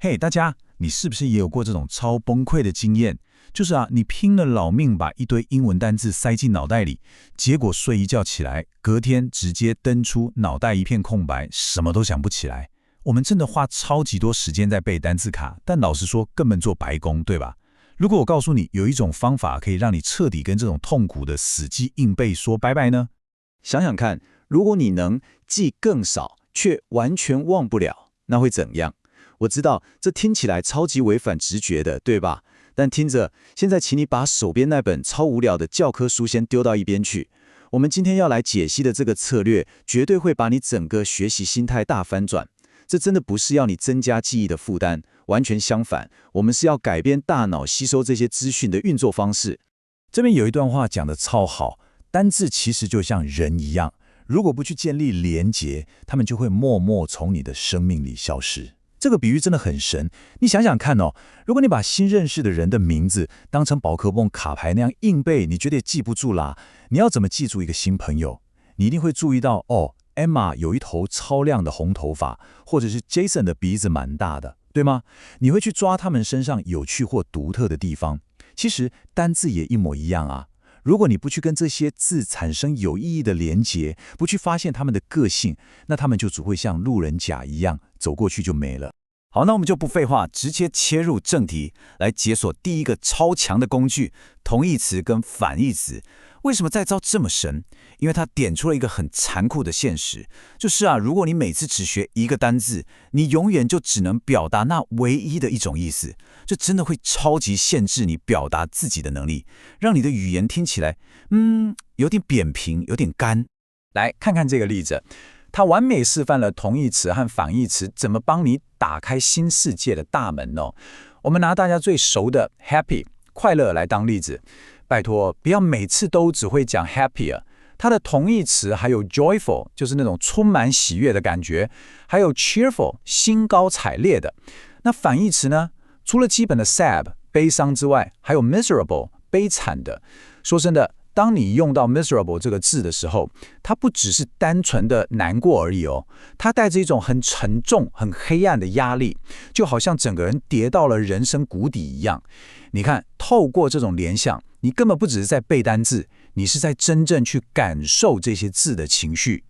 嘿，大家，你是不是也有过这种超崩溃的经验？就是你拼了老命把一堆英文单字塞进脑袋里，结果睡一觉起来，隔天直接登出，脑袋一片空白，什么都想不起来。我们真的花超级多时间在背单字卡，但老实说，根本做白工，对吧？如果我告诉你有一种方法可以让你彻底跟这种痛苦的死记硬背说拜拜呢？想想看，如果你能记更少，却完全忘不了，那会怎样？我知道这听起来超级违反直觉的，对吧？但听着，现在请你把手边那本超无聊的教科书先丢到一边去。我们今天要来解析的这个策略，绝对会把你整个学习心态大翻转。这真的不是要你增加记忆的负担，完全相反，我们是要改变大脑吸收这些资讯的运作方式。这边有一段话讲得超好，单字其实就像人一样，如果不去建立连结，他们就会默默从你的生命里消失。这个比喻真的很神，你想想看哦，如果你把新认识的人的名字当成宝可梦卡牌那样硬背，你绝对记不住啦。你要怎么记住一个新朋友？你一定会注意到Emma 有一头超亮的红头发，或者是 Jason 的鼻子蛮大的，对吗？你会去抓他们身上有趣或独特的地方。其实单字也一模一样啊。如果你不去跟这些字产生有意义的连结，不去发现他们的个性，那他们就只会像路人甲一样走过去就没了。好，那我们就不废话，直接切入正题，来解锁第一个超强的工具——同义词跟反义词。为什么这招这么神？因为它点出了一个很残酷的现实，就是如果你每次只学一个单字，你永远就只能表达那唯一的一种意思，这真的会超级限制你表达自己的能力，让你的语言听起来，有点扁平，有点干。来看看这个例子，它完美示范了同义词和反义词怎么帮你打开新世界的大门哦。我们拿大家最熟的 happy 快乐来当例子。拜托，不要每次都只会讲 happier， 它的同义词还有 joyful， 就是那种充满喜悦的感觉，还有 cheerful， 兴高采烈的。那反义词呢？除了基本的 sad 悲伤之外，还有 miserable 悲惨的。说真的，当你用到 miserable 这个字的时候，它不只是单纯的难过而已哦，它带着一种很沉重、很黑暗的压力，就好像整个人跌到了人生谷底一样。你看，透过这种联想，你根本不只是在背单字，你是在真正去感受这些字的情绪。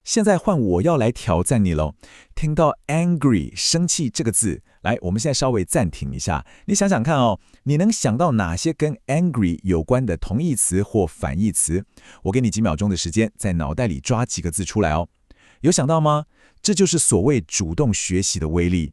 现在换我要来挑战你咯，听到 angry 生气这个字，来，我们现在稍微暂停一下，你想想看哦，你能想到哪些跟 angry 有关的同义词或反义词？我给你几秒钟的时间，在脑袋里抓几个字出来哦。有想到吗？这就是所谓主动学习的威力。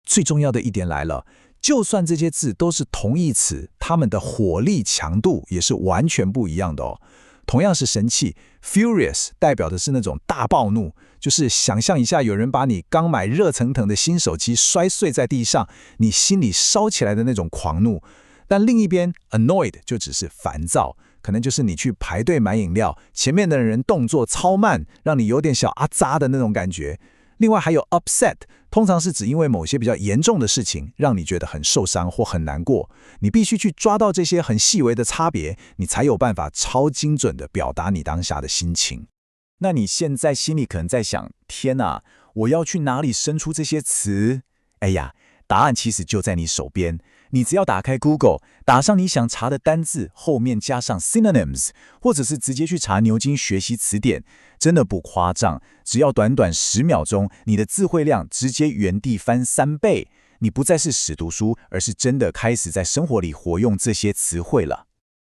最重要的一点来了，就算这些字都是同义词，它们的火力强度也是完全不一样的哦。同样是生气 ，furious 代表的是那种大暴怒，就是想象一下有人把你刚买热腾腾的新手机摔碎在地上，你心里烧起来的那种狂怒。但另一边 annoyed 就只是烦躁，可能就是你去排队买饮料，前面的人动作超慢，让你有点小阿扎的那种感觉。另外还有 upset， 通常是指因为某些比较严重的事情，让你觉得很受伤或很难过。你必须去抓到这些很细微的差别，你才有办法超精准地表达你当下的心情。那你现在心里可能在想，天哪，我要去哪里生出这些词？哎呀，答案其实就在你手边。你只要打开 Google， 打上你想查的单字，后面加上 synonyms， 或者是直接去查牛津学习词典，真的不夸张，只要短短10秒钟，你的字汇量直接原地翻3倍。你不再是死读书，而是真的开始在生活里活用这些词汇了。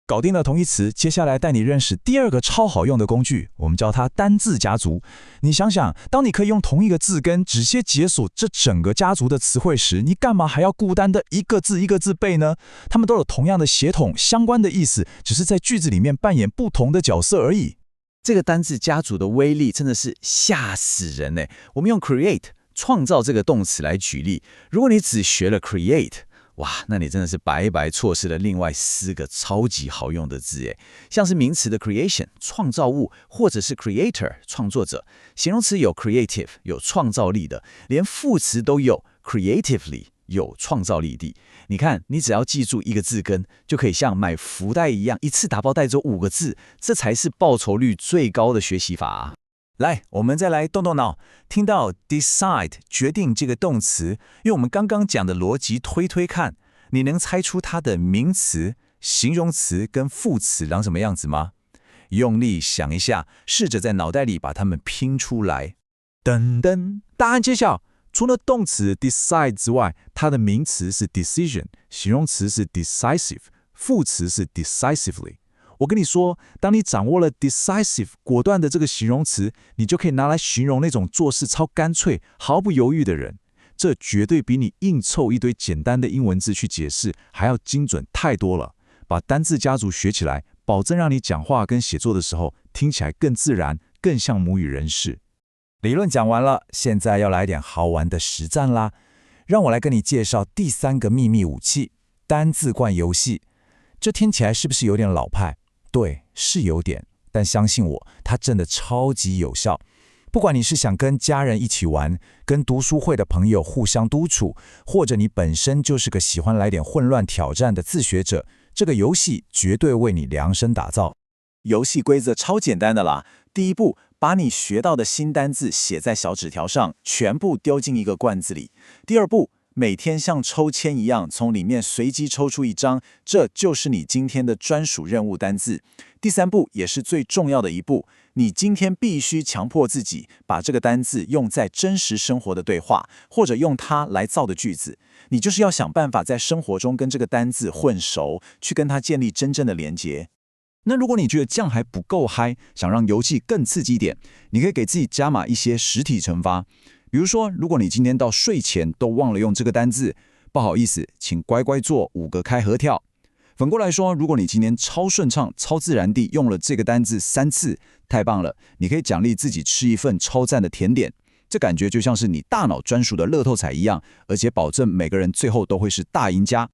搞定了同义词，接下来带你认识第二个超好用的工具，我们叫它单字家族。你想想，当你可以用同一个字根直接解锁这整个家族的词汇时，你干嘛还要孤单的一个字一个字背呢？它们都有同样的协同相关的意思，只是在句子里面扮演不同的角色而已。这个单字家族的威力真的是吓死人耶。我们用 create 创造这个动词来举例，如果你只学了 create，哇，那你真的是白白错失了另外4个超级好用的字耶，像是名词的 creation 创造物，或者是 creator 创作者，形容词有 creative 有创造力的，连副词都有 creatively 有创造力的。你看，你只要记住一个字根，就可以像买福袋一样，一次打包带走5个字，这才是报酬率最高的学习法啊。来，我们再来动动脑。听到 decide 决定这个动词，用我们刚刚讲的逻辑推推看，你能猜出它的名词、形容词跟副词长什么样子吗？用力想一下，试着在脑袋里把它们拼出来。噔噔，答案揭晓。除了动词 decide 之外，它的名词是 decision， 形容词是 decisive， 副词是 decisively。我跟你说，当你掌握了 decisive 果断的这个形容词，你就可以拿来形容那种做事超干脆、毫不犹豫的人。这绝对比你硬凑一堆简单的英文字去解释还要精准太多了。把单字家族学起来，保证让你讲话跟写作的时候听起来更自然，更像母语人士。理论讲完了，现在要来点好玩的实战啦。让我来跟你介绍第3个秘密武器——单字冠游戏。这听起来是不是有点老派？对，是有点，但相信我，它真的超级有效。不管你是想跟家人一起玩，跟读书会的朋友互相督促，或者你本身就是个喜欢来点混乱挑战的自学者，这个游戏绝对为你量身打造。游戏规则超简单的啦。第一步，把你学到的新单字写在小纸条上，全部丢进一个罐子里。第二步，每天像抽签一样，从里面随机抽出一张，这就是你今天的专属任务单字。第3步，也是最重要的一步，你今天必须强迫自己把这个单字用在真实生活的对话，或者用它来造的句子。你就是要想办法在生活中跟这个单字混熟，去跟它建立真正的连结。那如果你觉得这样还不够嗨，想让游戏更刺激一点，你可以给自己加码一些实体惩罚。比如说，如果你今天到睡前都忘了用这个单字，不好意思，请乖乖做5个开合跳。反过来说，如果你今天超顺畅、超自然地用了这个单字3次，太棒了，你可以奖励自己吃一份超赞的甜点。这感觉就像是你大脑专属的乐透彩一样，而且保证每个人最后都会是大赢家。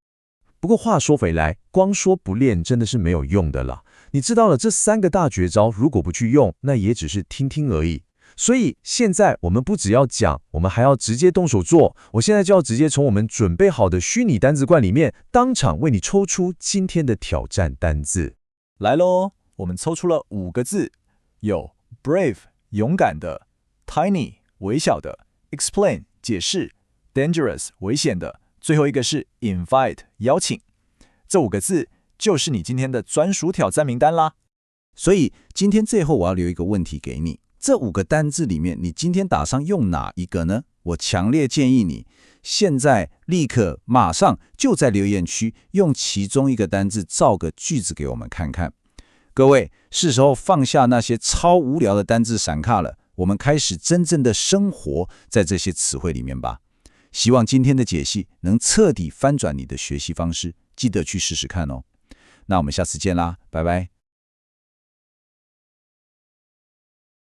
不过话说回来，光说不练真的是没有用的啦。你知道了这3个大绝招，如果不去用，那也只是听听而已。所以现在我们不只要讲，我们还要直接动手做。我现在就要直接从我们准备好的虚拟单字罐里面，当场为你抽出今天的挑战单字。来咯，我们抽出了5个字，有 brave 勇敢的， tiny 微小的， explain 解释， dangerous 危险的，最后一个是 invite 邀请。这5个字就是你今天的专属挑战名单啦。所以今天最后我要留一个问题给你，这5个单字里面，你今天打算用哪一个呢？我强烈建议你现在立刻马上就在留言区用其中一个单字造个句子给我们看看。各位，是时候放下那些超无聊的单字闪卡了，我们开始真正的生活在这些词汇里面吧。希望今天的解析能彻底翻转你的学习方式，记得去试试看哦。那我们下次见啦，拜拜。